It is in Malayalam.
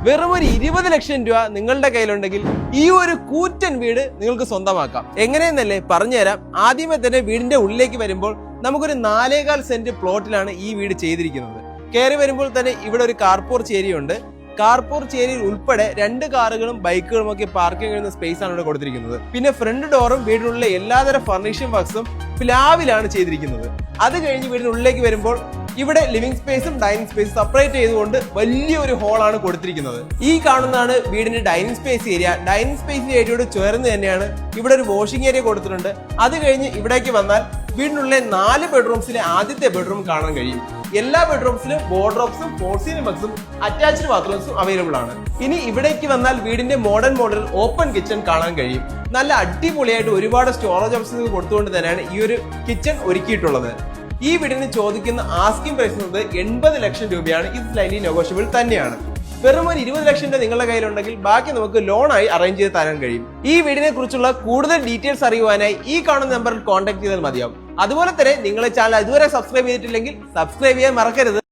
വെറും ഒരു 20 ലക്ഷം രൂപ നിങ്ങളുടെ കയ്യിലുണ്ടെങ്കിൽ ഈ ഒരു കൂറ്റൻ വീട് നിങ്ങൾക്ക് സ്വന്തമാക്കാം. എങ്ങനെയെന്നല്ലേ പറഞ്ഞുതരാം. ആദ്യമേ തന്നെ വീടിന്റെ ഉള്ളിലേക്ക് വരുമ്പോൾ നമുക്കൊരു 4.25 സെന്റ് പ്ലോട്ടിലാണ് ഈ വീട് ചെയ്തിരിക്കുന്നത്. കയറി വരുമ്പോൾ തന്നെ ഇവിടെ ഒരു കാർപോർച്ച് ഏരിയ ഉണ്ട്. കാർപോർച്ച് ഏരിയയിൽ ഉൾപ്പെടെ 2 കാറുകളും ബൈക്കുകളും ഒക്കെ പാർക്കിംഗ് ചെയ്യുന്ന സ്പേസ് ആണ് ഇവിടെ കൊടുത്തിരിക്കുന്നത്. പിന്നെ ഫ്രണ്ട് ഡോറും വീടിനുള്ള എല്ലാതര ഫർണിഷിംഗ് വർക്ക്സും പ്ലാവിലാണ് ചെയ്തിരിക്കുന്നത്. അത് കഴിഞ്ഞ് വീടിനുള്ളിലേക്ക് വരുമ്പോൾ ഇവിടെ ലിവിംഗ് സ്പേസും ഡൈനിങ് സ്പേസും സെപ്പറേറ്റ് ചെയ്തുകൊണ്ട് വലിയൊരു ഹോളാണ് കൊടുത്തിരിക്കുന്നത്. ഈ കാണുന്നതാണ് വീടിന്റെ dining space area. Dining space ഏരിയയോട് ചേർന്ന് തന്നെയാണ് ഇവിടെ ഒരു വാഷിംഗ് ഏരിയ കൊടുത്തിട്ടുണ്ട്. അത് കഴിഞ്ഞ് ഇവിടേക്ക് വന്നാൽ വീടിനുള്ളിലെ 4 ബെഡ്റൂംസിലെ ആദ്യത്തെ ബെഡ്റൂം കാണാൻ കഴിയും. എല്ലാ ബെഡ്റൂംസിലും വാർഡ്രോബ്സും ഫോർസീലിംഗ് ബോക്സും അറ്റാച്ച്ഡ് ബാത്റൂംസും അവൈലബിൾ ആണ്. ഇനി ഇവിടേക്ക് വന്നാൽ വീടിന്റെ മോഡേൺ മോഡൽ ഓപ്പൺ കിച്ചൺ കാണാൻ കഴിയും. നല്ല അടിപൊളിയായിട്ട് ഒരുപാട് സ്റ്റോറേജ് ഓപ്ഷൻസ് കൊടുത്തുകൊണ്ട് തന്നെയാണ് ഈ ഒരു കിച്ചൺ ഒരുക്കിയിട്ടുള്ളത്. ഈ വീടിന് ചോദിക്കുന്ന ആസ്കിംഗ് പ്രൈസ് 80 ലക്ഷം രൂപയാണ്. ഇത് സ്ലൈറ്റ്ലി നെഗോഷ്യബിൾ തന്നെയാണ്. വെറും ഒരു 20 ലക്ഷം രൂപ നിങ്ങളുടെ കയ്യിലുണ്ടെങ്കിൽ ബാക്കി നമുക്ക് ലോണായി അറേഞ്ച് ചെയ്ത് തരാൻ കഴിയും. ഈ വീടിനെ കുറിച്ചുള്ള കൂടുതൽ ഡീറ്റെയിൽസ് അറിയുവാനായി ഈ കാണുന്ന നമ്പറിൽ കോൺടാക്ട് ചെയ്താൽ മതിയാവും. അതുപോലെ തന്നെ നിങ്ങളെ ചാനൽ ഇതുവരെ സബ്സ്ക്രൈബ് ചെയ്തിട്ടില്ലെങ്കിൽ സബ്സ്ക്രൈബ് ചെയ്യാൻ മറക്കരുത്.